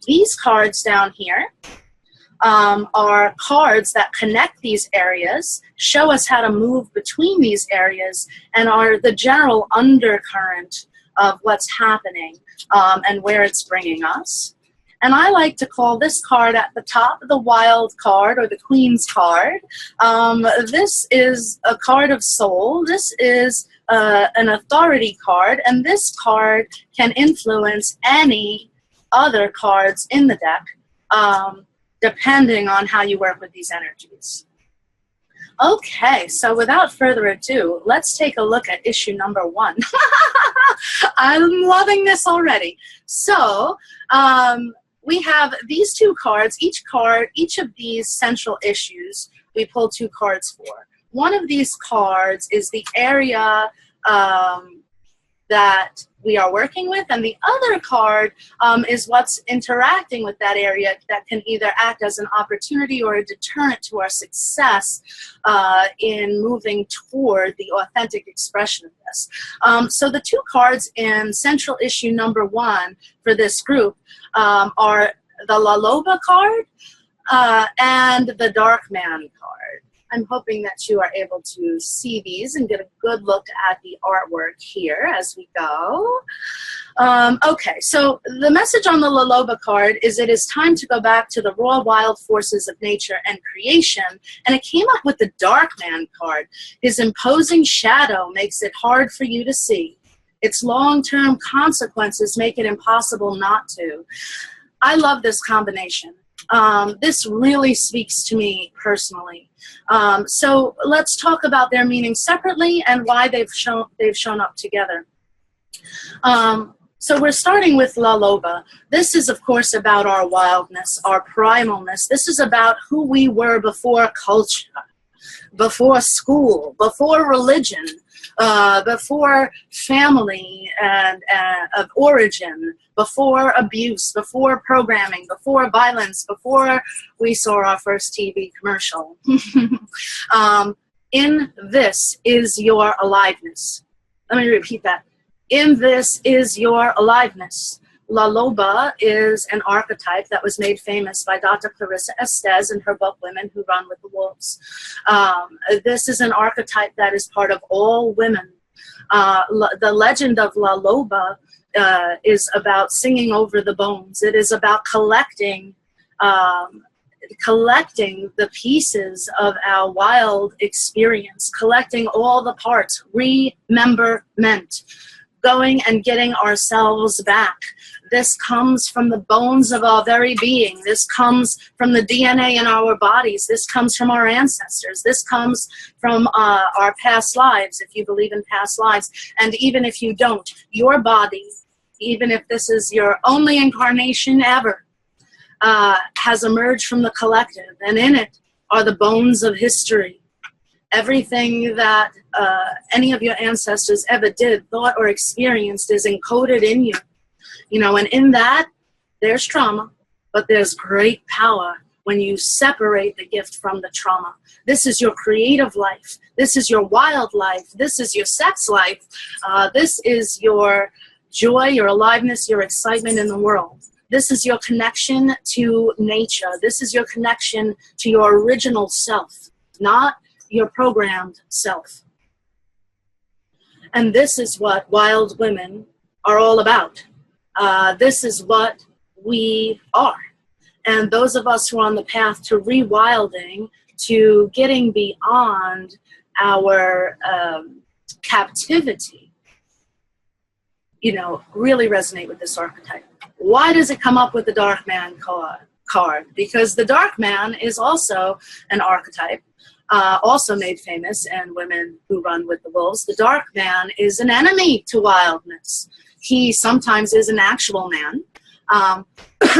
These cards down here are cards that connect these areas, show us how to move between these areas, and are the general undercurrent of what's happening and where it's bringing us. And I like to call this card at the top the Wild card, or the Queen's card. This is a card of soul. This is an authority card, and this card can influence any other cards in the deck, depending on how you work with these energies. Okay, so without further ado, let's take a look at issue number 1. I'm loving this already. So, we have these two cards. Each of these central issues, we pull 2 cards for. One of these cards is the area that we are working with, and the other card is what's interacting with that area that can either act as an opportunity or a deterrent to our success in moving toward the authentic expression of this. So the 2 cards in central issue number 1 for this group are the La Loba card and the Dark Man card. I'm hoping that you are able to see these and get a good look at the artwork here as we go. Okay, so the message on the La Loba card is it is time to go back to the raw wild forces of nature and creation, and it came up with the Dark Man card. His imposing shadow makes it hard for you to see. Its long-term consequences make it impossible not to. I love this combination. This really speaks to me personally. So let's talk about their meaning separately and why they've shown up together. So we're starting with La Loba. This is, of course, about our wildness, our primalness. This is about who we were before culture, before school, before religion, before family and of origin, before abuse, before programming, before violence, before we saw our first TV commercial. In this is your aliveness. Let me repeat that. In this is your aliveness. La Loba is an archetype that was made famous by Dr. Clarissa Estes in her book, Women Who Run with the Wolves. This is an archetype that is part of all women. The legend of La Loba is about singing over the bones. It is about collecting the pieces of our wild experience, collecting all the parts, rememberment, going and getting ourselves back. This comes from the bones of our very being. This comes from the DNA in our bodies. This comes from our ancestors. This comes from our past lives, if you believe in past lives. And even if you don't, your body, even if this is your only incarnation ever, has emerged from the collective. And in it are the bones of history. Everything that any of your ancestors ever did, thought, or experienced is encoded in you. You know, and in that, there's trauma, but there's great power when you separate the gift from the trauma. This is your creative life. This is your wild life. This is your sex life. This is your joy, your aliveness, your excitement in the world. This is your connection to nature. This is your connection to your original self, not your programmed self. And this is what wild women are all about. This is what we are. And those of us who are on the path to rewilding, to getting beyond our captivity, you know, really resonate with this archetype. Why does it come up with the Dark Man card? Because the Dark Man is also an archetype, also made famous in Women Who Run with the Wolves. The Dark Man is an enemy to wildness. He sometimes is an actual man.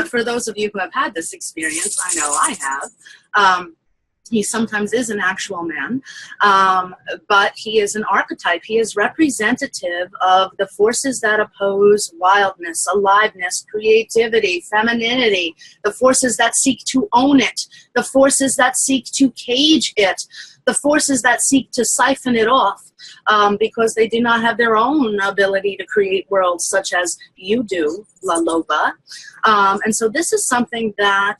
For those of you who have had this experience, I know I have. He sometimes is an actual man, but he is an archetype. He is representative of the forces that oppose wildness, aliveness, creativity, femininity, the forces that seek to own it, the forces that seek to cage it, the forces that seek to siphon it off because they do not have their own ability to create worlds such as you do, La Loba. And so this is something that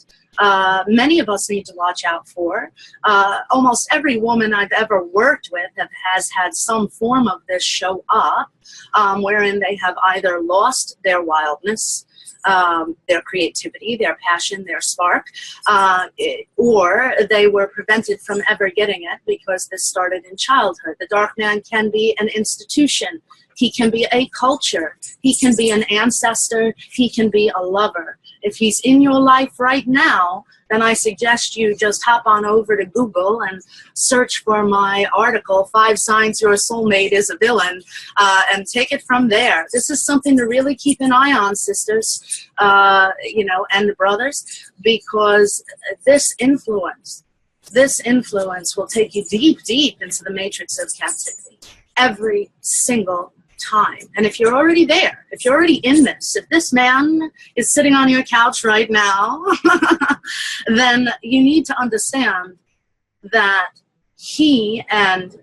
many of us need to watch out for. Almost every woman I've ever worked with has had some form of this show up, wherein they have either lost their wildness, their creativity, their passion, their spark, or they were prevented from ever getting it because this started in childhood. The dark man can be an institution. He can be a culture. He can be an ancestor. He can be a lover. If he's in your life right now, then I suggest you just hop on over to Google and search for my article, 5 Signs Your Soulmate is a Villain, and take it from there. This is something to really keep an eye on, sisters, you know, and brothers, because this influence will take you deep, deep into the matrix of captivity every single time. And if you're already there, if you're already in this, if this man is sitting on your couch right now, then you need to understand that he and,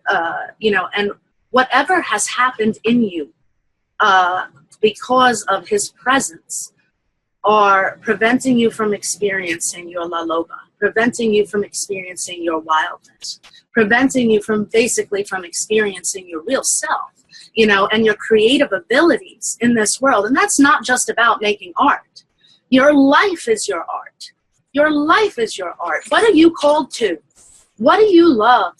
you know, and whatever has happened in you because of his presence are preventing you from experiencing your La Loba, preventing you from experiencing your wildness, preventing you from basically from experiencing your real self, you know, and your creative abilities in this world. And that's not just about making art. Your life is your art. Your life is your art. What are you called to? What do you love?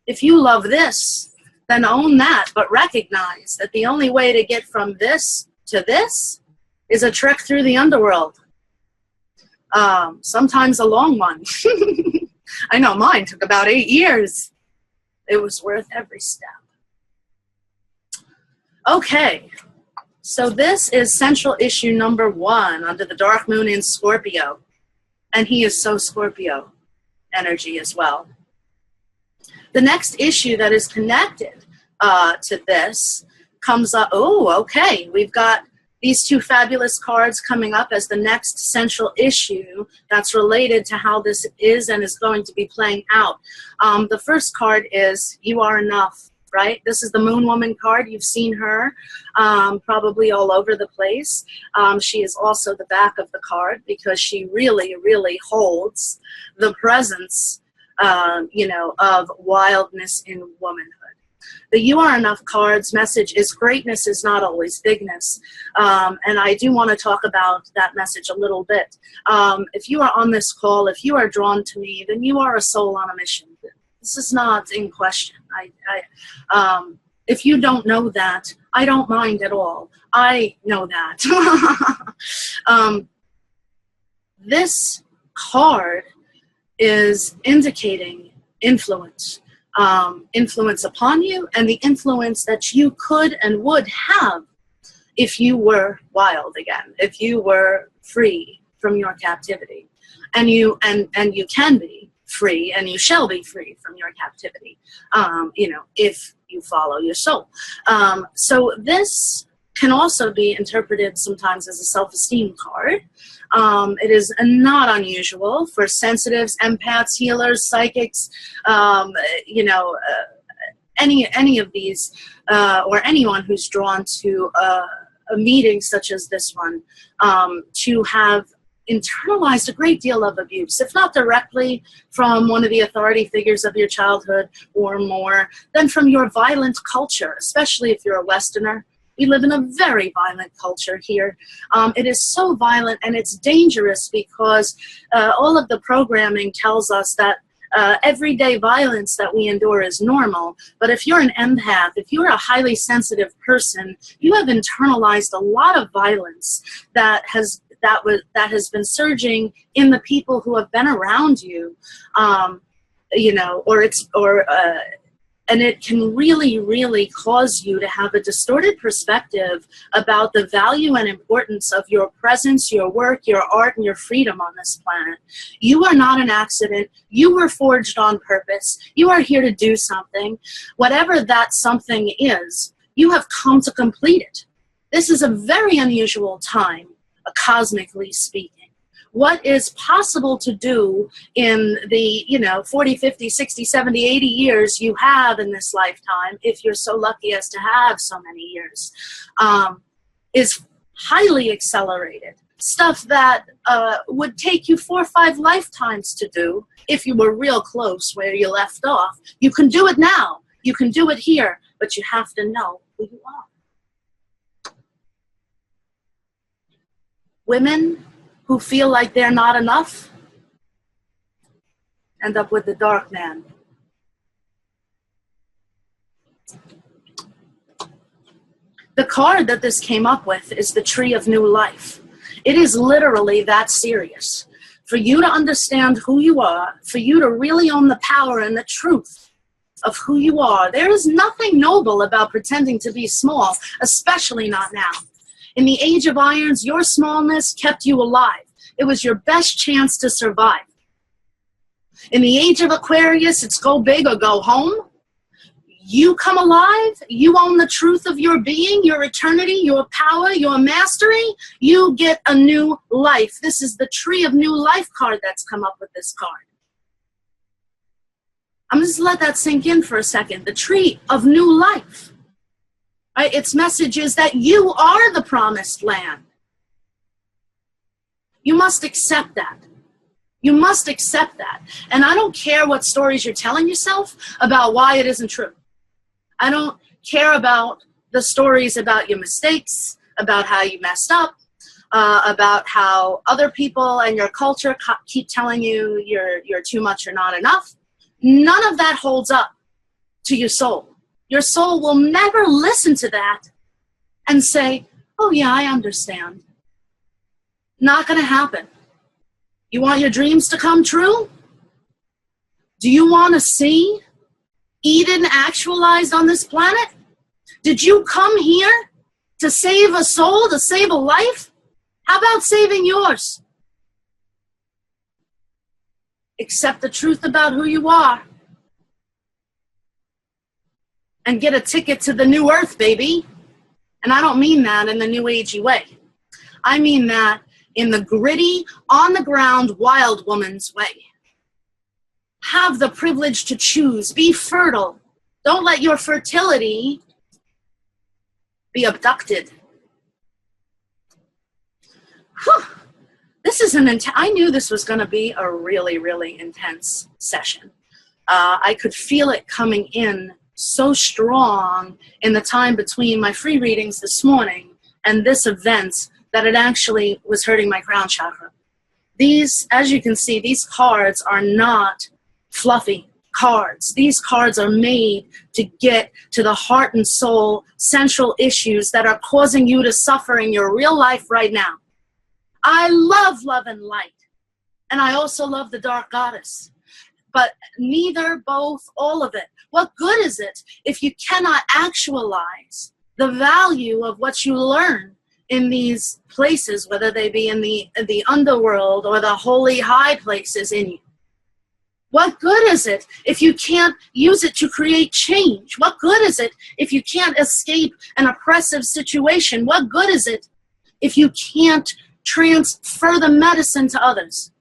If you love this, then own that, but recognize that the only way to get from this to this is a trek through the underworld. Sometimes a long one. I know mine took about 8 years. It was worth every step. Okay, so this is central issue number 1 under the dark moon in Scorpio. And he is so Scorpio energy as well. The next issue that is connected to this comes up. Oh, okay, we've got these 2 fabulous cards coming up as the next central issue that's related to how this is and is going to be playing out. The first card is You Are Enough, right? This is the Moon Woman card. You've seen her probably all over the place. She is also the back of the card because she really, really holds the presence, you know, of wildness in womanhood. The You Are Enough card's message is greatness is not always bigness. And I do want to talk about that message a little bit. If you are on this call, if you are drawn to me, then you are a soul on a mission. This is not in question. If you don't know that, I don't mind at all. I know that. This card is indicating influence. Influence upon you and the influence that you could and would have if you were wild again, if you were free from your captivity. And you can be free and you shall be free from your captivity, you know, if you follow your soul. So this can also be interpreted sometimes as a self-esteem card. It is not unusual for sensitives, empaths, healers, psychics, you know, any of these, or anyone who's drawn to a meeting such as this one, to have internalized a great deal of abuse, if not directly from one of the authority figures of your childhood or more, then from your violent culture, especially if you're a Westerner. We live in a very violent culture here. It is so violent and it's dangerous because all of the programming tells us that everyday violence that we endure is normal. But if you're an empath, if you're a highly sensitive person, you have internalized a lot of violence that has been surging in the people who have been around you, you know, And it can really, really cause you to have a distorted perspective about the value and importance of your presence, your work, your art, and your freedom on this planet. You are not an accident. You were forged on purpose. You are here to do something. Whatever that something is, you have come to complete it. This is a very unusual time, cosmically speaking. What is possible to do in the 40, 50, 60, 70, 80 years you have in this lifetime, if you're so lucky as to have so many years, is highly accelerated. Stuff that would take you 4 or 5 lifetimes to do if you were real close where you left off. You can do it now. You can do it here, but you have to know who you are. Women who feel like they're not enough end up with the dark man. The card that this came up with is the Tree of New Life. It is literally that serious. For you to understand who you are, for you to really own the power and the truth of who you are, there is nothing noble about pretending to be small, especially not now. In the Age of Irons, your smallness kept you alive. It was your best chance to survive. In the Age of Aquarius, it's go big or go home. You come alive, you own the truth of your being, your eternity, your power, your mastery, you get a new life. This is the Tree of New Life card that's come up with this card. I'm just let that sink in for a second. The Tree of New Life. Right? Its message is that you are the promised land. You must accept that. You must accept that. And I don't care what stories you're telling yourself about why it isn't true. I don't care about the stories about your mistakes, about how you messed up, about how other people and your culture keep telling you you're too much or not enough. None of that holds up to your soul. Your soul will never listen to that and say, oh yeah, I understand. Not going to happen. You want your dreams to come true? Do you want to see Eden actualized on this planet? Did you come here to save a soul, to save a life? How about saving yours? Accept the truth about who you are and get a ticket to the new earth, baby. And I don't mean that in the new agey way. I mean that in the gritty, on-the-ground, wild woman's way. Have the privilege to choose. Be fertile. Don't let your fertility be abducted. Whew. This is I knew this was going to be a really, really intense session. I could feel it coming in so strong in the time between my free readings this morning and this event that it actually was hurting my crown chakra. These, as you can see, these cards are not fluffy cards. These cards are made to get to the heart and soul central issues that are causing you to suffer in your real life right now. I love love and light, and I also love the dark goddess, but neither, both, all of it. What good is it if you cannot actualize the value of what you learn in these places, whether they be in the underworld or the holy high places in you? What good is it if you can't use it to create change? What good is it if you can't escape an oppressive situation? What good is it if you can't transfer the medicine to others?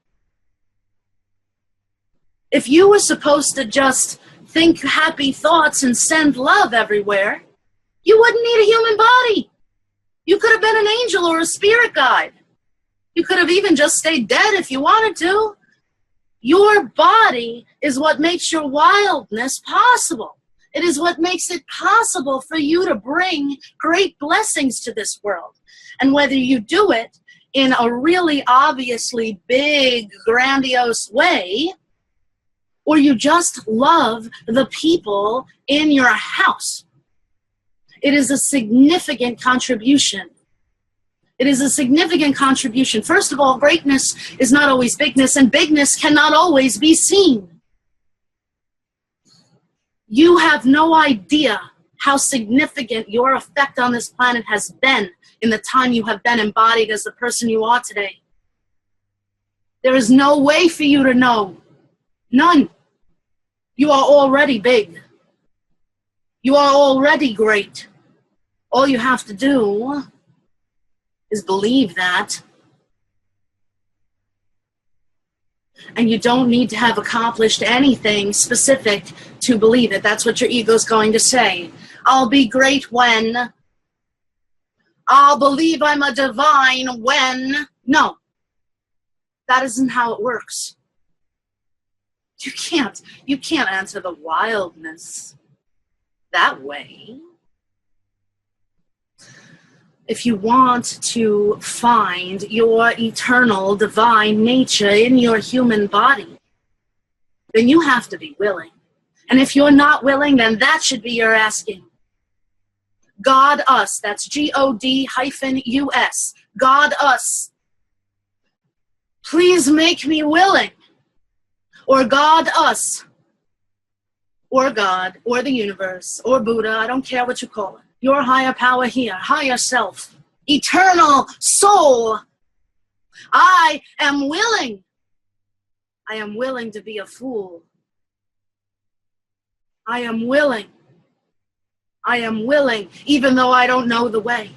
If you were supposed to just think happy thoughts and send love everywhere, you wouldn't need a human body. You could have been an angel or a spirit guide. You could have even just stayed dead if you wanted to. Your body is what makes your wildness possible. It is what makes it possible for you to bring great blessings to this world. And whether you do it in a really obviously big, grandiose way, or you just love the people in your house, it is a significant contribution. It is a significant contribution. First of all, greatness is not always bigness, and bigness cannot always be seen. You have no idea how significant your effect on this planet has been in the time you have been embodied as the person you are today. There is no way for you to know. None. You are already big. You are already great. All you have to do is believe that. And you don't need to have accomplished anything specific to believe it. That's what your ego's going to say. I'll be great when. I'll believe I'm a divine when. No. That isn't how it works. You can't answer the wildness that way. If you want to find your eternal divine nature in your human body, then you have to be willing. And if you're not willing, then that should be your asking. God us, that's God-us. God us. Please make me willing. Or God us. Or God, or the universe, or Buddha, I don't care what you call it. Your higher power here, higher self, eternal soul. I am willing. I am willing to be a fool. I am willing. I am willing, even though I don't know the way.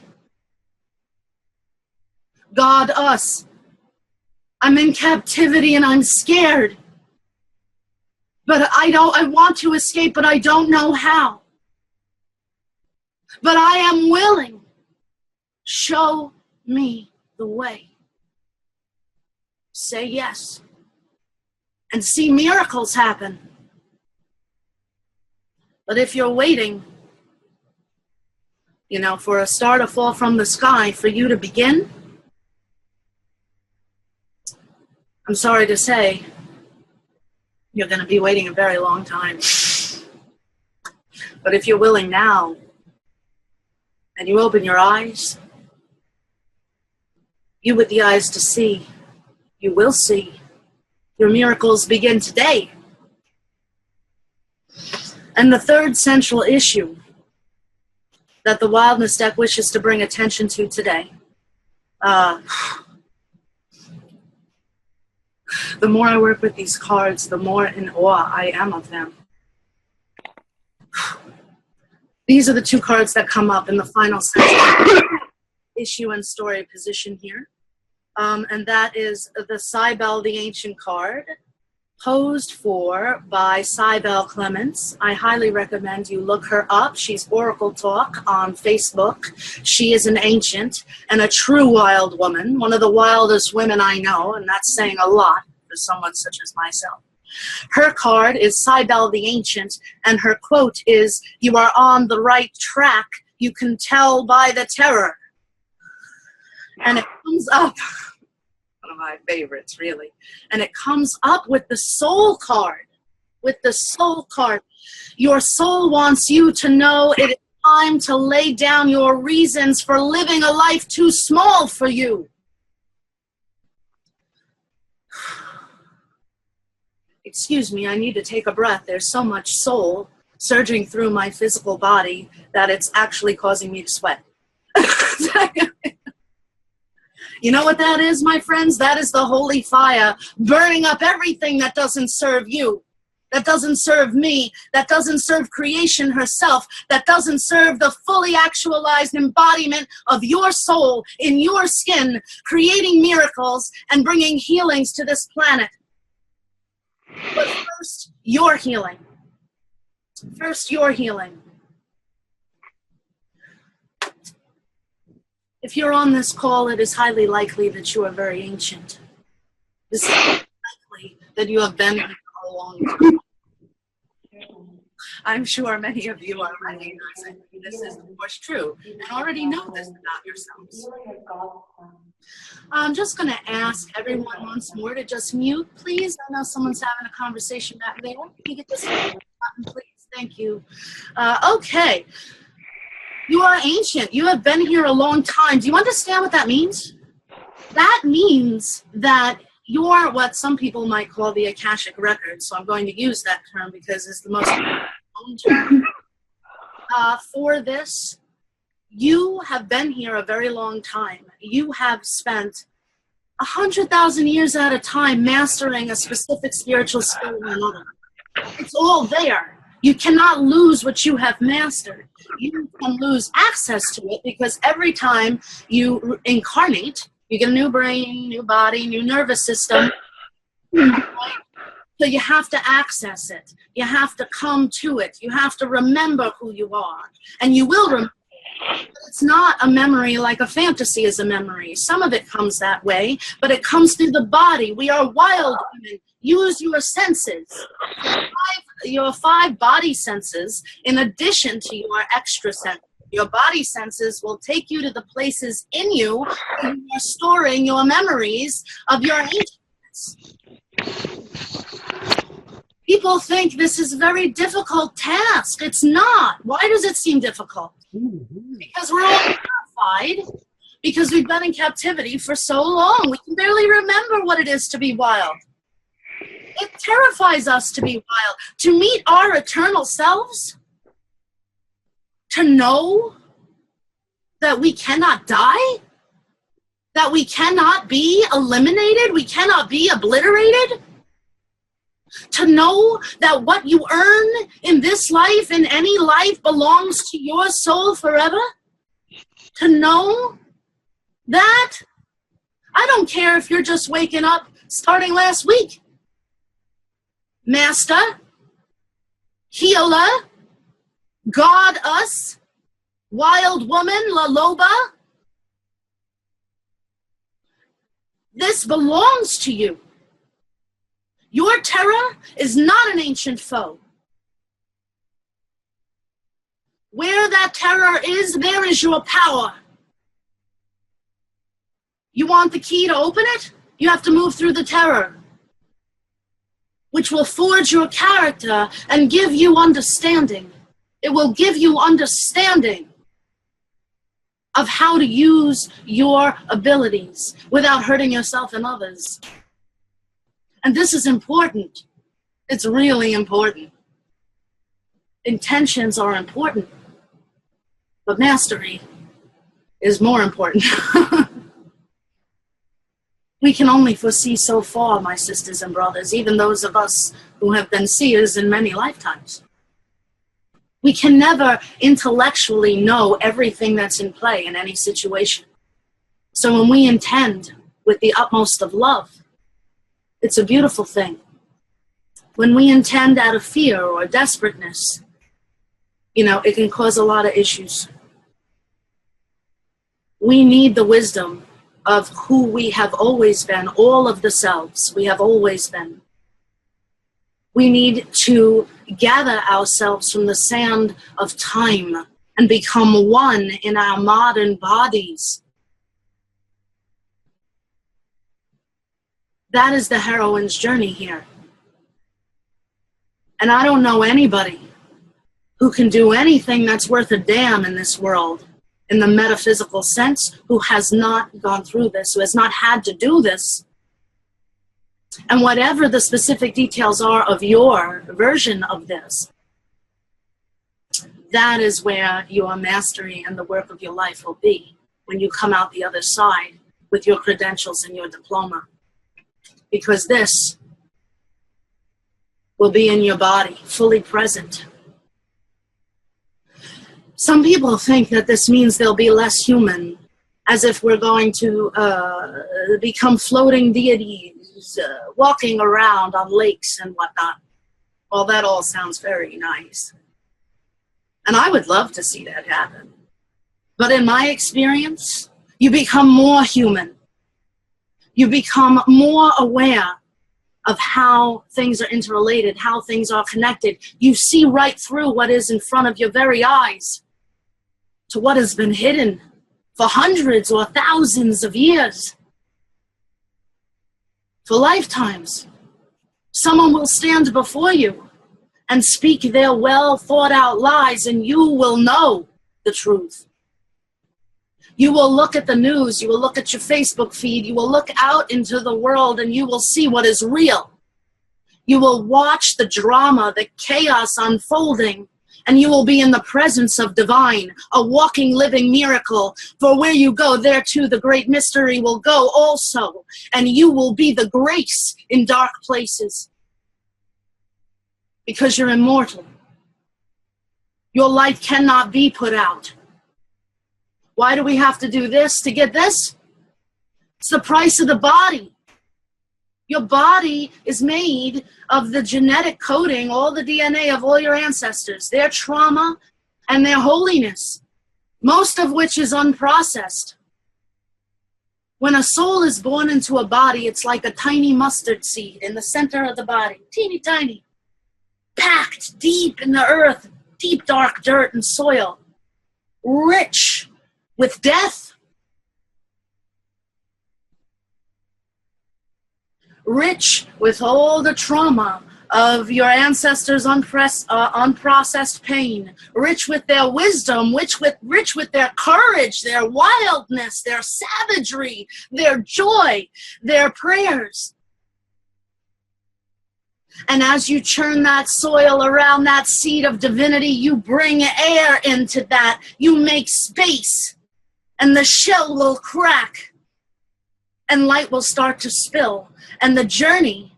God us. I'm in captivity and I'm scared. But I want to escape, but I don't know how. But I am willing. Show me the way. Say yes. And see miracles happen. But if you're waiting, for a star to fall from the sky for you to begin, I'm sorry to say, you're going to be waiting a very long time. But if you're willing now, and you open your eyes, you with the eyes to see, you will see. Your miracles begin today. And the third central issue that the Wildness deck wishes to bring attention to today, the more I work with these cards, the more in awe I am of them. These are the two cards that come up in the final section, issue and story position here. And that is the Cybele, the Ancient card, posed for by Cybele Clements. I highly recommend you look her up. She's Oracle Talk on Facebook. She is an ancient and a true wild woman, one of the wildest women I know, and that's saying a lot for someone such as myself. Her card is Cybele the Ancient, and her quote is, "You are on the right track. You can tell by the terror." And it comes up, one of my favorites, really. And it comes up with the Soul card. With the Soul card. Your soul wants you to know it is time to lay down your reasons for living a life too small for you. Excuse me, I need to take a breath. There's so much soul surging through my physical body that it's actually causing me to sweat. You know what that is, my friends? That is the holy fire burning up everything that doesn't serve you, that doesn't serve me, that doesn't serve creation herself, that doesn't serve the fully actualized embodiment of your soul in your skin, creating miracles and bringing healings to this planet. But first, your healing. First, your healing. If you're on this call, it is highly likely that you are very ancient. It is highly likely that you have been here for a long time. I'm sure many of you are recognizing this is, of course, true and already know this about yourselves. I'm just going to ask everyone once more to just mute, please. I know someone's having a conversation back there. Can you get this button, please? Thank you. Okay. You are ancient. You have been here a long time. Do you understand what that means? That means that you're what some people might call the Akashic Record. So I'm going to use that term because it's the most own term. For this, you have been here a very long time. You have spent 100,000 years at a time mastering a specific spiritual skill or another. It's all there. You cannot lose what you have mastered. You can lose access to it because every time you incarnate, you get a new brain, new body, new nervous system. Right? So you have to access it. You have to come to it. You have to remember who you are. And you will remember. It's not a memory like a fantasy is a memory. Some of it comes that way, but it comes through the body. We are wild women. Use your senses. Your five body senses in addition to your extra senses. Your body senses will take you to the places in you where you are storing your memories of your ancients. People think this is a very difficult task. It's not. Why does it seem difficult? Because we're all terrified, because we've been in captivity for so long. We can barely remember what it is to be wild. It terrifies us to be wild, to meet our eternal selves, to know that we cannot die, that we cannot be eliminated, we cannot be obliterated, to know that what you earn in this life, in any life, belongs to your soul forever, to know that I don't care if you're just waking up starting last week. Master, healer, God us, wild woman, La Loba, this belongs to you. Your terror is not an ancient foe. Where that terror is, there is your power. You want the key to open it? You have to move through the terror, which will forge your character and give you understanding. It will give you understanding of how to use your abilities without hurting yourself and others. And this is important. It's really important. Intentions are important, but mastery is more important. We can only foresee so far, my sisters and brothers, even those of us who have been seers in many lifetimes. We can never intellectually know everything that's in play in any situation. So when we intend with the utmost of love, it's a beautiful thing. When we intend out of fear or desperateness, it can cause a lot of issues. We need the wisdom of who we have always been, all of the selves we have always been. We need to gather ourselves from the sand of time and become one in our modern bodies. That is the heroine's journey here. And I don't know anybody who can do anything that's worth a damn in this world, in the metaphysical sense, who has not gone through this, who has not had to do this. And whatever the specific details are of your version of this, that is where your mastery and the work of your life will be when you come out the other side with your credentials and your diploma. Because this will be in your body, fully present. Some people think that this means they'll be less human, as if we're going to become floating deities, walking around on lakes and whatnot. Well, that all sounds very nice. And I would love to see that happen. But in my experience, you become more human. You become more aware of how things are interrelated, how things are connected. You see right through what is in front of your very eyes to what has been hidden for hundreds or thousands of years, for lifetimes. Someone will stand before you and speak their well thought out lies, and you will know the truth. You will look at the news, you will look at your Facebook feed, you will look out into the world, and you will see what is real. You will watch the drama, the chaos unfolding, and you will be in the presence of divine, a walking, living miracle. For where you go, there too the great mystery will go also, and you will be the grace in dark places. Because you're immortal. Your light cannot be put out. Why do we have to do this to get this? It's the price of the body. Your body is made of the genetic coding, all the DNA of all your ancestors, their trauma and their holiness, most of which is unprocessed. When a soul is born into a body, it's like a tiny mustard seed in the center of the body, teeny tiny, packed deep in the earth, deep dark dirt and soil, rich with death, rich with all the trauma of your ancestors' unprocessed pain, rich with their wisdom, rich with their courage, their wildness, their savagery, their joy, their prayers. And as you churn that soil around that seed of divinity, you bring air into that. You make space, and the shell will crack, and light will start to spill. And the journey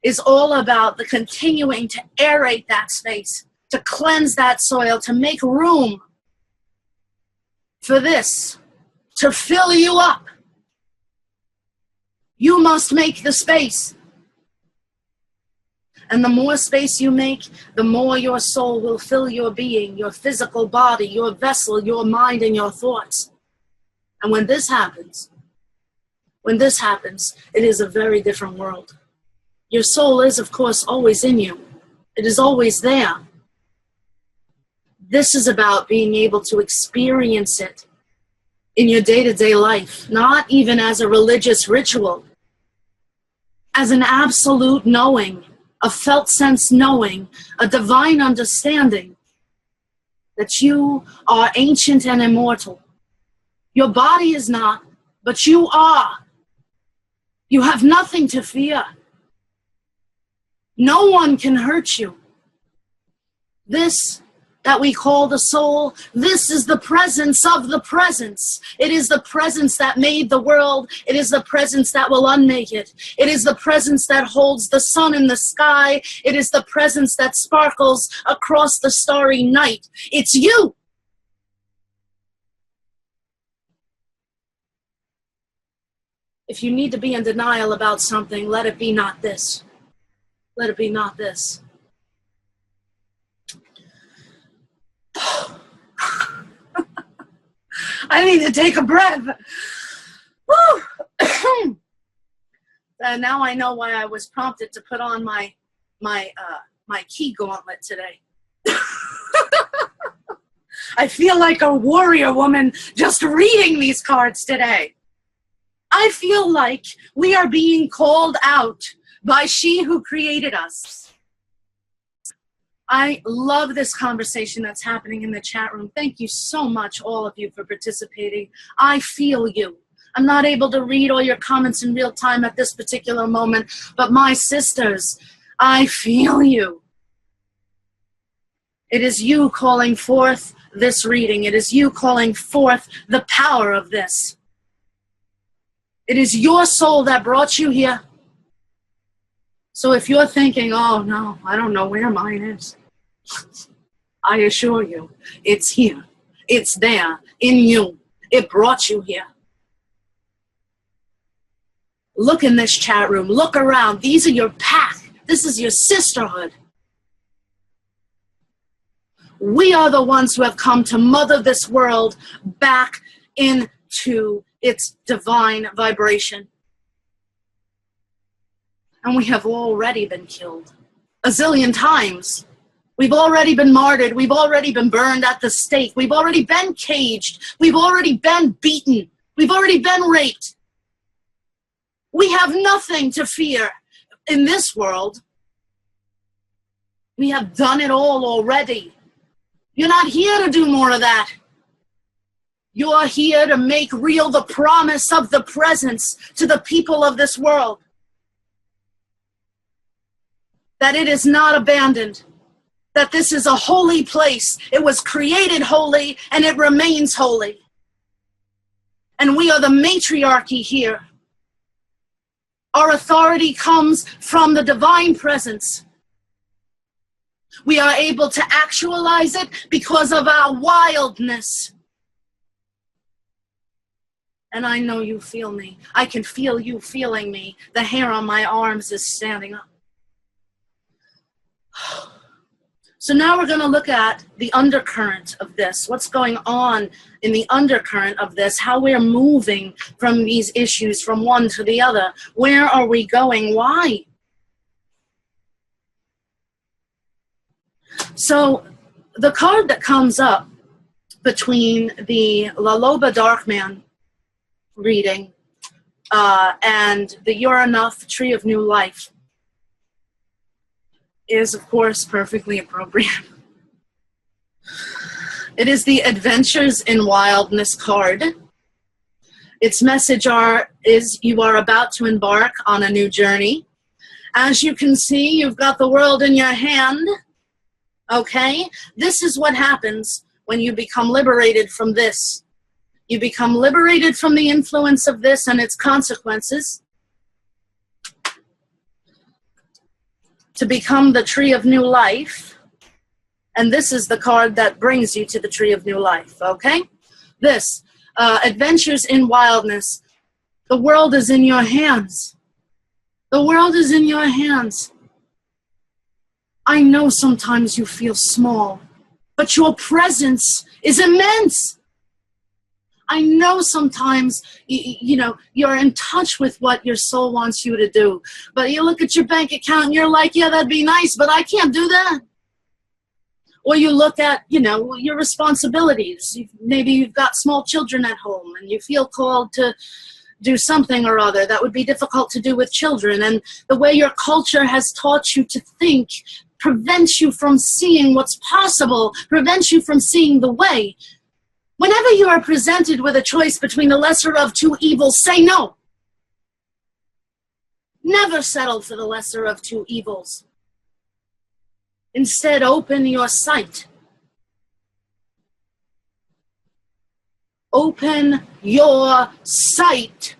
is all about the continuing to aerate that space, to cleanse that soil, to make room for this, to fill you up. You must make the space. And the more space you make, the more your soul will fill your being, your physical body, your vessel, your mind, and your thoughts. And when this happens, it is a very different world. Your soul is, of course, always in you. It is always there. This is about being able to experience it in your day-to-day life, not even as a religious ritual, as an absolute knowing, a felt sense knowing, a divine understanding that you are ancient and immortal. Your body is not, but you are. You have nothing to fear. No one can hurt you. This that we call the soul, this is the presence of the presence. It is the presence that made the world. It is the presence that will unmake it. It is the presence that holds the sun in the sky. It is the presence that sparkles across the starry night. It's you. If you need to be in denial about something, let it be not this. Let it be not this. I need to take a breath. Woo! Now I know why I was prompted to put on my key gauntlet today. I feel like a warrior woman just reading these cards today. I feel like we are being called out by she who created us. I love this conversation that's happening in the chat room. Thank you so much, all of you, for participating. I feel you. I'm not able to read all your comments in real time at this particular moment, but my sisters, I feel you. It is you calling forth this reading. It is you calling forth the power of this. It is your soul that brought you here. So if you're thinking, oh no, I don't know where mine is, I assure you, it's here. It's there in you. It brought you here. Look in this chat room. Look around. These are your pack. This is your sisterhood. We are the ones who have come to mother this world back into its divine vibration. And we have already been killed a zillion times. We've already been martyred. We've already been burned at the stake. We've already been caged. We've already been beaten. We've already been raped. We have nothing to fear in this world. We have done it all already. You're not here to do more of that. You're here to make real the promise of the presence to the people of this world. that it is not abandoned, that this is a holy place. It was created holy and it remains holy. And we are the matriarchy here. Our authority comes from the divine presence. We are able to actualize it because of our wildness. And I know you feel me. I can feel you feeling me. The hair on my arms is standing up. So now we're going to look at the undercurrent of this. What's going on in the undercurrent of this? How we're moving from these issues from one to the other. Where are we going? Why? So the card that comes up between the La Loba Darkman reading and the You're Enough Tree of New Life is, of course, perfectly appropriate. It is the Adventures in Wildness card. Its message is you are about to embark on a new journey. As you can see, you've got the world in your hand. Okay? This is what happens when you become liberated from this. You become liberated from the influence of this and its consequences to become the Tree of New Life. And this is the card that brings you to the Tree of New Life, okay? This, Adventures in Wildness. The world is in your hands. The world is in your hands. I know sometimes you feel small, but your presence is immense. I know sometimes, you're in touch with what your soul wants you to do, but you look at your bank account and you're like, yeah, that'd be nice, but I can't do that. Or you look at, your responsibilities. Maybe you've got small children at home and you feel called to do something or other that would be difficult to do with children. And the way your culture has taught you to think prevents you from seeing what's possible, prevents you from seeing the way. Whenever you are presented with a choice between the lesser of two evils, say no. Never settle for the lesser of two evils. Instead, open your sight. Open your sight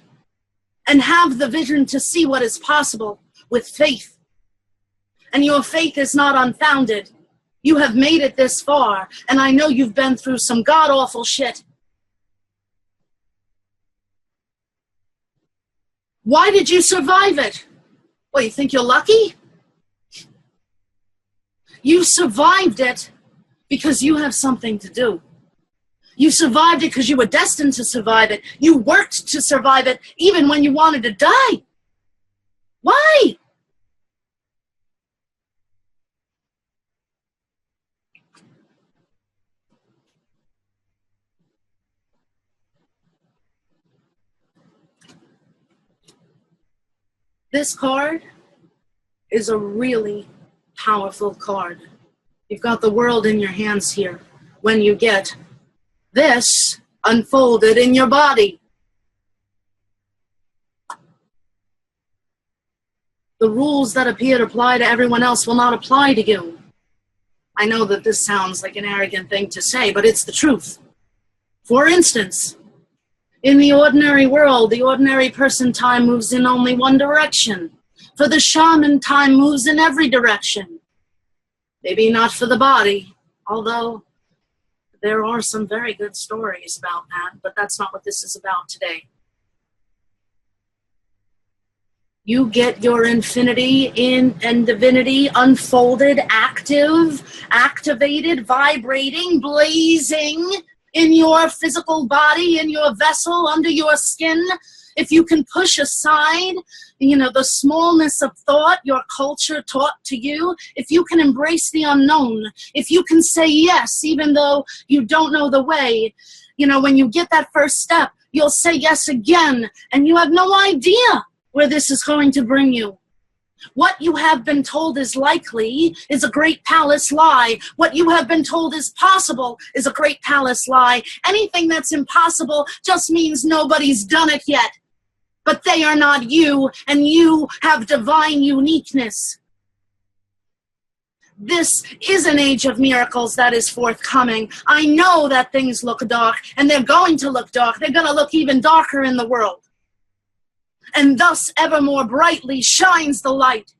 and have the vision to see what is possible with faith. And your faith is not unfounded. You have made it this far, and I know you've been through some god-awful shit. Why did you survive it? Well, you think you're lucky? You survived it because you have something to do. You survived it because you were destined to survive it. You worked to survive it even when you wanted to die. Why? This card is a really powerful card. You've got the world in your hands here when you get this unfolded in your body. The rules that appear to apply to everyone else will not apply to you. I know that this sounds like an arrogant thing to say, but it's the truth. For instance, in the ordinary world, the ordinary person time moves in only one direction. For the shaman, time moves in every direction. Maybe not for the body, although there are some very good stories about that, but that's not what this is about today. You get your infinity and divinity unfolded, active, activated, vibrating, blazing in your physical body, in your vessel, under your skin. If you can push aside, the smallness of thought your culture taught to you, if you can embrace the unknown, if you can say yes, even though you don't know the way, when you get that first step, you'll say yes again, and you have no idea where this is going to bring you. What you have been told is likely is a great palace lie. What you have been told is possible is a great palace lie. Anything that's impossible just means nobody's done it yet. But they are not you, and you have divine uniqueness. This is an age of miracles that is forthcoming. I know that things look dark, and they're going to look dark. They're going to look even darker in the world. And thus ever more brightly shines the light,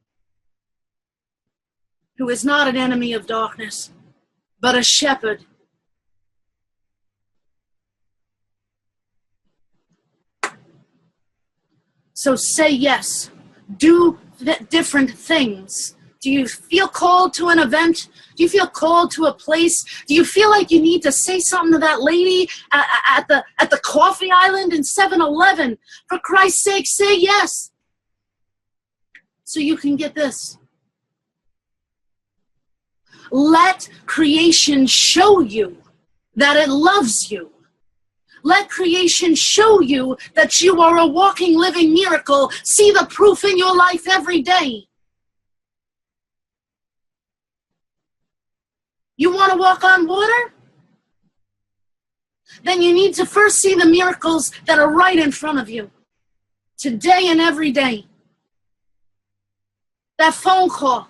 who is not an enemy of darkness, but a shepherd. So say yes. Do different things. Do you feel called to an event? Do you feel called to a place? Do you feel like you need to say something to that lady at the coffee island in 7-Eleven? For Christ's sake, say yes. So you can get this. Let creation show you that it loves you. Let creation show you that you are a walking, living miracle. See the proof in your life every day. You want to walk on water? Then you need to first see the miracles that are right in front of you, today and every day. That phone call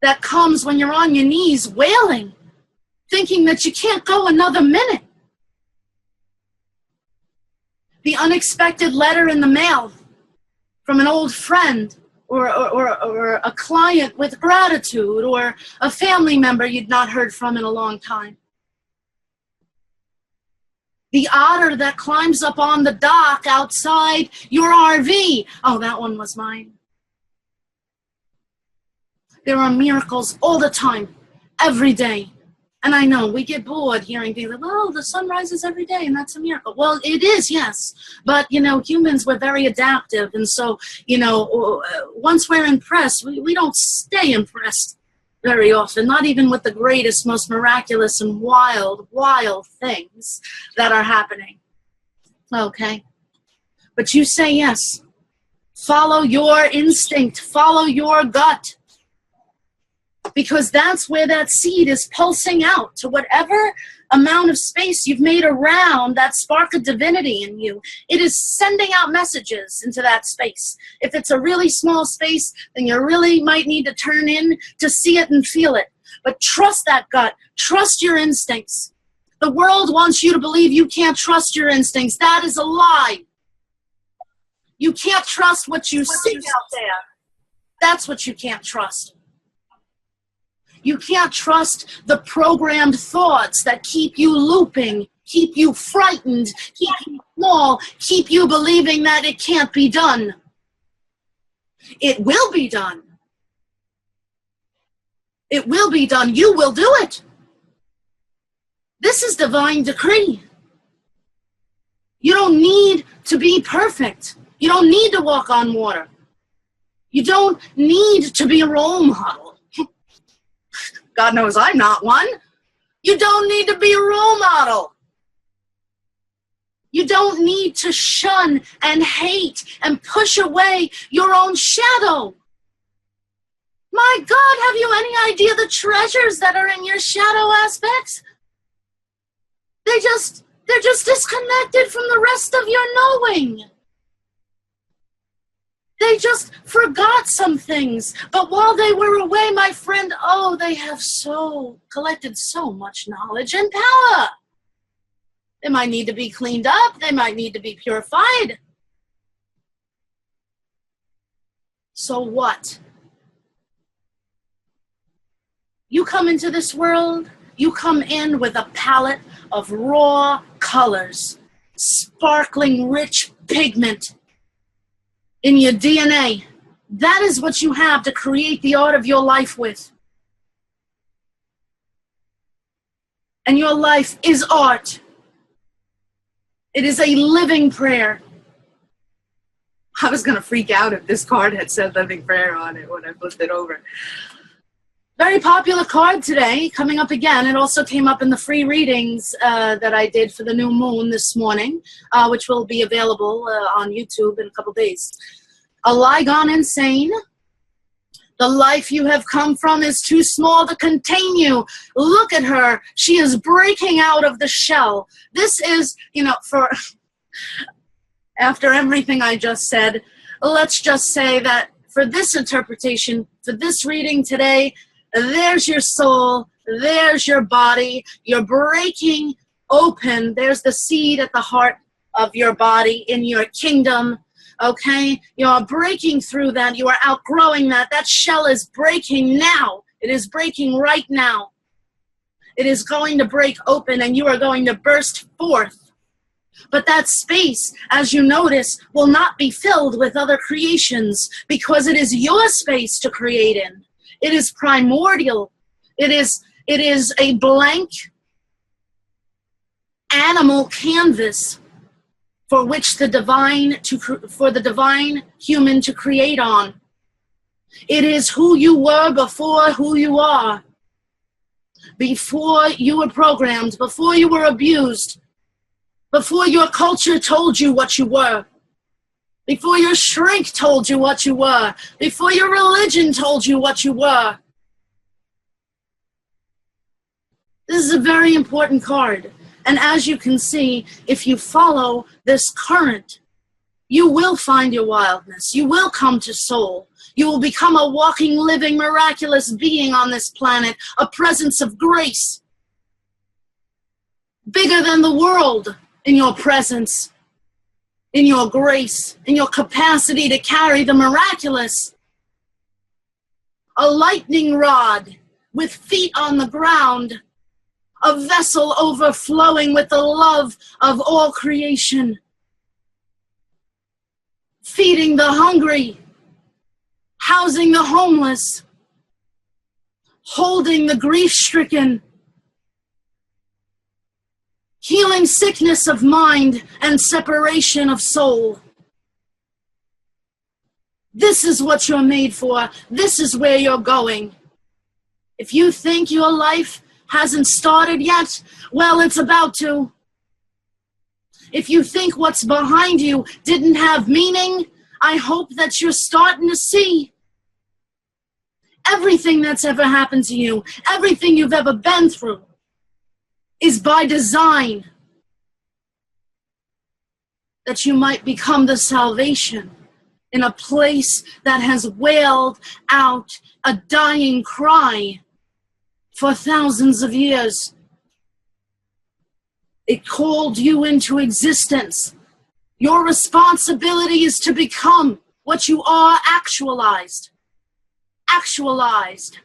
that comes when you're on your knees wailing, thinking that you can't go another minute. The unexpected letter in the mail from an old friend or a client with gratitude, or a family member you'd not heard from in a long time. The otter that climbs up on the dock outside your RV. Oh, that one was mine. There are miracles all the time, every day. And I know we get bored hearing things like, well, the sun rises every day and that's a miracle. Well, it is, yes. But, humans, we're very adaptive. And so, once we're impressed, we don't stay impressed very often, not even with the greatest, most miraculous and wild, wild things that are happening. Okay? But you say yes. Follow your instinct. Follow your gut. Because that's where that seed is pulsing out to whatever amount of space you've made around that spark of divinity in you. It is sending out messages into that space. If it's a really small space, then you really might need to turn in to see it and feel it. But trust that gut. Trust your instincts. The world wants you to believe you can't trust your instincts. That is a lie. You can't trust what you see out there. That's what you can't trust. You can't trust the programmed thoughts that keep you looping, keep you frightened, keep you small, keep you believing that it can't be done. It will be done. It will be done. You will do it. This is divine decree. You don't need to be perfect. You don't need to walk on water. You don't need to be a role model. God knows I'm not one. You don't need to be a role model. You don't need to shun and hate and push away your own shadow. My God, have you any idea the treasures that are in your shadow aspects? They're just disconnected from the rest of your knowing. They just forgot some things. But while they were away, my friend, they have collected so much knowledge and power. They might need to be cleaned up. They might need to be purified. So what? You come into this world, you come in with a palette of raw colors, sparkling, rich pigment in your DNA. That is what you have to create the art of your life with. And your life is art. It is a living prayer. I was going to freak out if this card had said living prayer on it when I flipped it over. Very popular card today, coming up again. It also came up in the free readings that I did for the new moon this morning, which will be available on YouTube in a couple days. A lie gone insane. The life you have come from is too small to contain you. Look at her. She is breaking out of the shell. This is, for after everything I just said, let's just say that for this interpretation, for this reading today, There's your soul. There's your body. You're breaking open. There's the seed at the heart of your body in your kingdom. Okay? You're breaking through that. You are outgrowing that. That shell is breaking now. It is breaking right now. It is going to break open and you are going to burst forth. But that space, as you notice, will not be filled with other creations because it is your space to create in. It is primordial. It is a blank animal canvas for which the divine human to create on. It is who you were before who you are. Before you were programmed, before you were abused, before your culture told you what you were, before your shrink told you what you were, before your religion told you what you were. This is a very important card. And as you can see, if you follow this current, you will find your wildness. You will come to soul. You will become a walking, living, miraculous being on this planet, a presence of grace. Bigger than the world in your presence, in your grace, in your capacity to carry the miraculous. A lightning rod with feet on the ground, a vessel overflowing with the love of all creation. Feeding the hungry, housing the homeless, holding the grief-stricken, healing sickness of mind and separation of soul. This is what you're made for. This is where you're going. If you think your life hasn't started yet, well, it's about to. If you think what's behind you didn't have meaning, I hope that you're starting to see. Everything that's ever happened to you, everything you've ever been through, is by design. That you might become the salvation in a place that has wailed out a dying cry for thousands of years. It called you into existence. Your responsibility is to become what you are actualized. Actualized.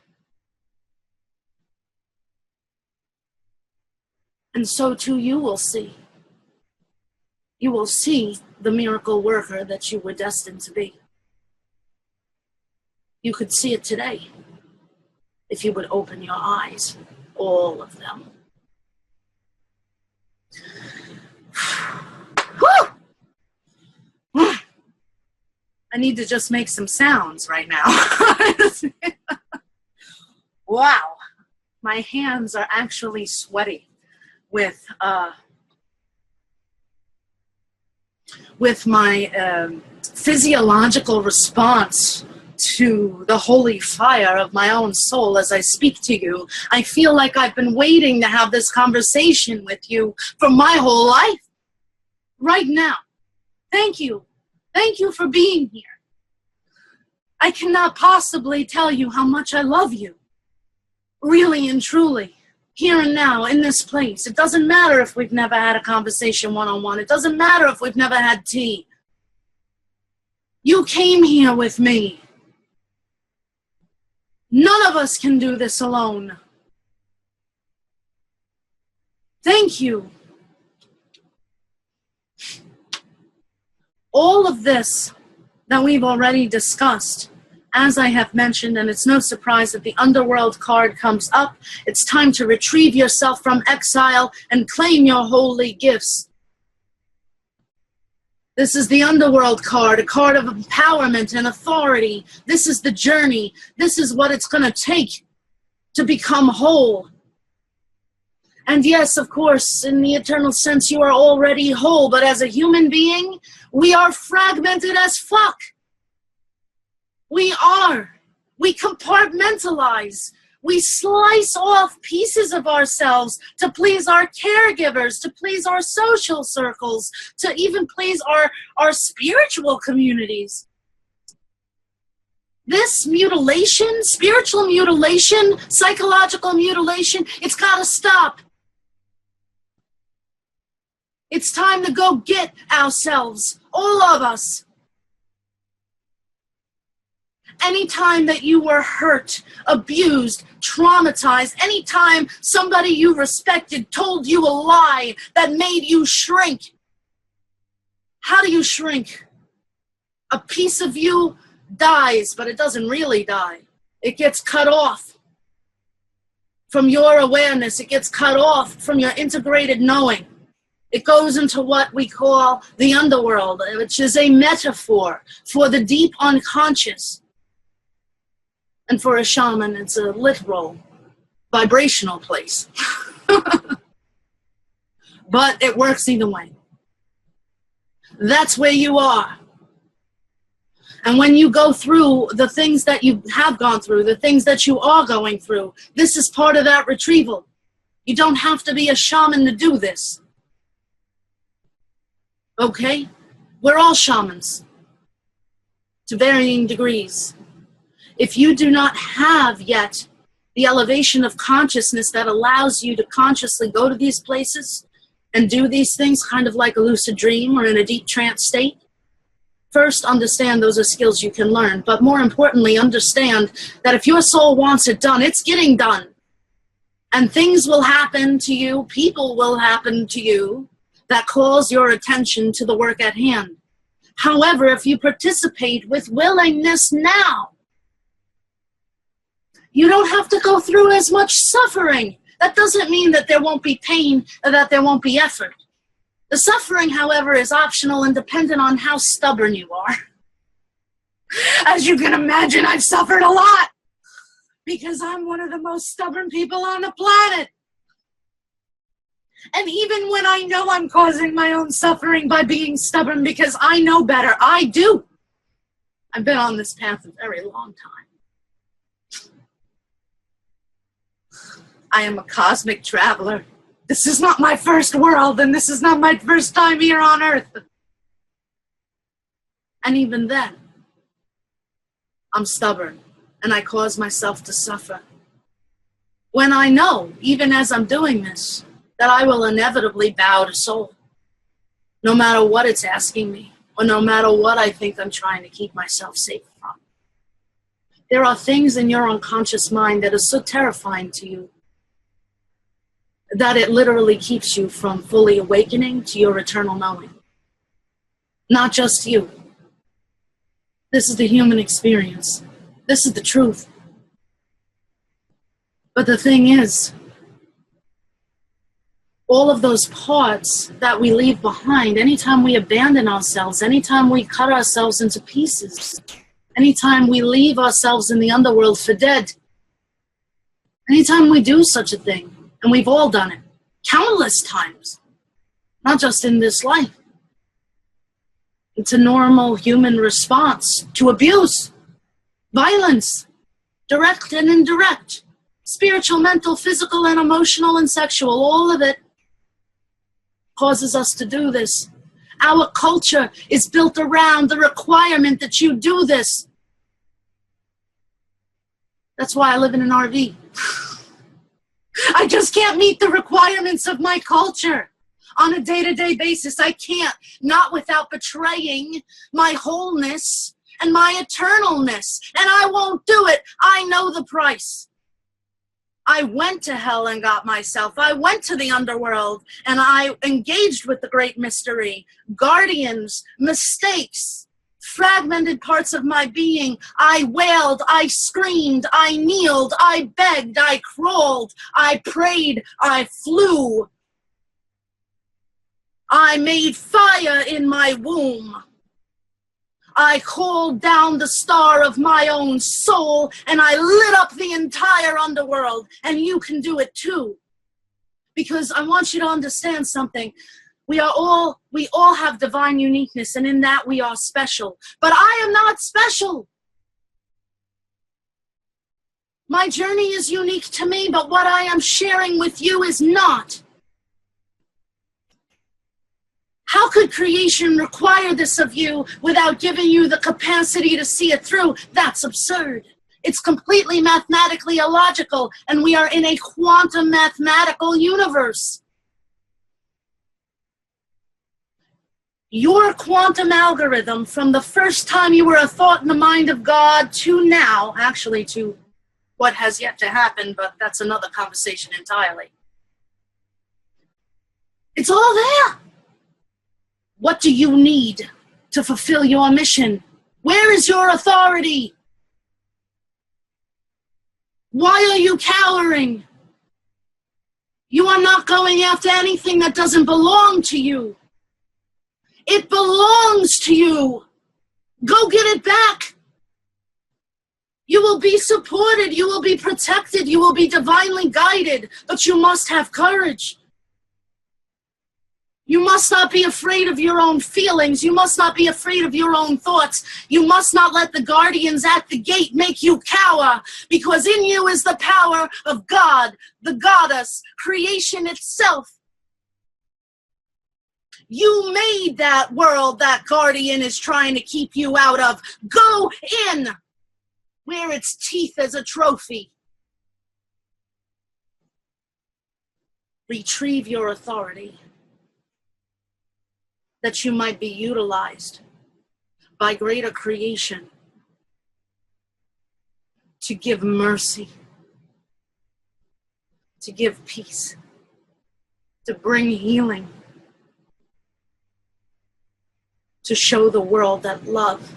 And so too you will see. You will see the miracle worker that you were destined to be. You could see it today if you would open your eyes, all of them. Whew! I need to just make some sounds right now. Wow. My hands are actually sweaty with my physiological response to the holy fire of my own soul as I speak to you. I feel like I've been waiting to have this conversation with you for my whole life. Right now. Thank you. Thank you for being here. I cannot possibly tell you how much I love you. Really and truly. Here and now, in this place. It doesn't matter if we've never had a conversation one-on-one. It doesn't matter if we've never had tea. You came here with me. None of us can do this alone. Thank you. All of this that we've already discussed, as I have mentioned, and it's no surprise that the Underworld card comes up, it's time to retrieve yourself from exile and claim your holy gifts. This is the Underworld card, a card of empowerment and authority. This is the journey. This is what it's going to take to become whole. And yes, of course, in the eternal sense, you are already whole, but as a human being, we are fragmented as fuck. We are. We compartmentalize. We slice off pieces of ourselves to please our caregivers, to please our social circles, to even please our spiritual communities. This mutilation, spiritual mutilation, psychological mutilation, it's got to stop. It's time to go get ourselves, all of us. Anytime that you were hurt, abused, traumatized, anytime somebody you respected told you a lie that made you shrink, how do you shrink? A piece of you dies, but it doesn't really die. It gets cut off from your awareness. It gets cut off from your integrated knowing. It goes into what we call the underworld, which is a metaphor for the deep unconscious. And for a shaman, it's a literal, vibrational place. But it works either way. That's where you are. And when you go through the things that you have gone through, the things that you are going through, this is part of that retrieval. You don't have to be a shaman to do this. Okay? We're all shamans to varying degrees. If you do not have yet the elevation of consciousness that allows you to consciously go to these places and do these things kind of like a lucid dream or in a deep trance state, first understand those are skills you can learn. But more importantly, understand that if your soul wants it done, it's getting done. And things will happen to you, people will happen to you that calls your attention to the work at hand. However, if you participate with willingness now, you don't have to go through as much suffering. That doesn't mean that there won't be pain or that there won't be effort. The suffering, however, is optional and dependent on how stubborn you are. As you can imagine, I've suffered a lot because I'm one of the most stubborn people on the planet. And even when I know I'm causing my own suffering by being stubborn because I know better, I do. I've been on this path a very long time. I am a cosmic traveler. This is not my first world, and this is not my first time here on Earth. And even then, I'm stubborn, and I cause myself to suffer. When I know, even as I'm doing this, that I will inevitably bow to soul, no matter what it's asking me, or no matter what I think I'm trying to keep myself safe from. There are things in your unconscious mind that are so terrifying to you that it literally keeps you from fully awakening to your eternal knowing. Not just you. This is the human experience. This is the truth. But the thing is, all of those parts that we leave behind, anytime we abandon ourselves, anytime we cut ourselves into pieces, anytime we leave ourselves in the underworld for dead, anytime we do such a thing, and we've all done it countless times, not just in this life. It's a normal human response to abuse, violence, direct and indirect, spiritual, mental, physical, and emotional, and sexual. All of it causes us to do this. Our culture is built around the requirement that you do this. That's why I live in an RV. I just can't meet the requirements of my culture on a day-to-day basis. I can't, not without betraying my wholeness and my eternalness. And I won't do it. I know the price. I went to hell and got myself. I went to the underworld and I engaged with the great mystery, guardians, mistakes, fragmented parts of my being. I wailed, I screamed, I kneeled, I begged, I crawled, I prayed, I flew. I made fire in my womb. I called down the star of my own soul and I lit up the entire underworld, and you can do it too. Because I want you to understand something. We all have divine uniqueness, and in that we are special. But I am not special. My journey is unique to me, but what I am sharing with you is not. How How could creation require this of you without giving you the capacity to see it through? That's absurd. It's completely mathematically illogical, and we are in a quantum mathematical universe. Your quantum algorithm, from the first time you were a thought in the mind of God to now, actually to what has yet to happen, but that's another conversation entirely. It's all there. What do you need to fulfill your mission? Where is your authority? Why are you cowering? You are not going after anything that doesn't belong to you. It belongs to you. Go get it back. You will be supported. You will be protected. You will be divinely guided. But you must have courage. You must not be afraid of your own feelings. You must not be afraid of your own thoughts. You must not let the guardians at the gate make you cower, because in you is the power of God, the goddess, creation itself. You made that world that guardian is trying to keep you out of. Go in, wear its teeth as a trophy. Retrieve your authority, that you might be utilized by greater creation to give mercy, to give peace, to bring healing, to show the world that love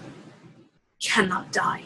cannot die.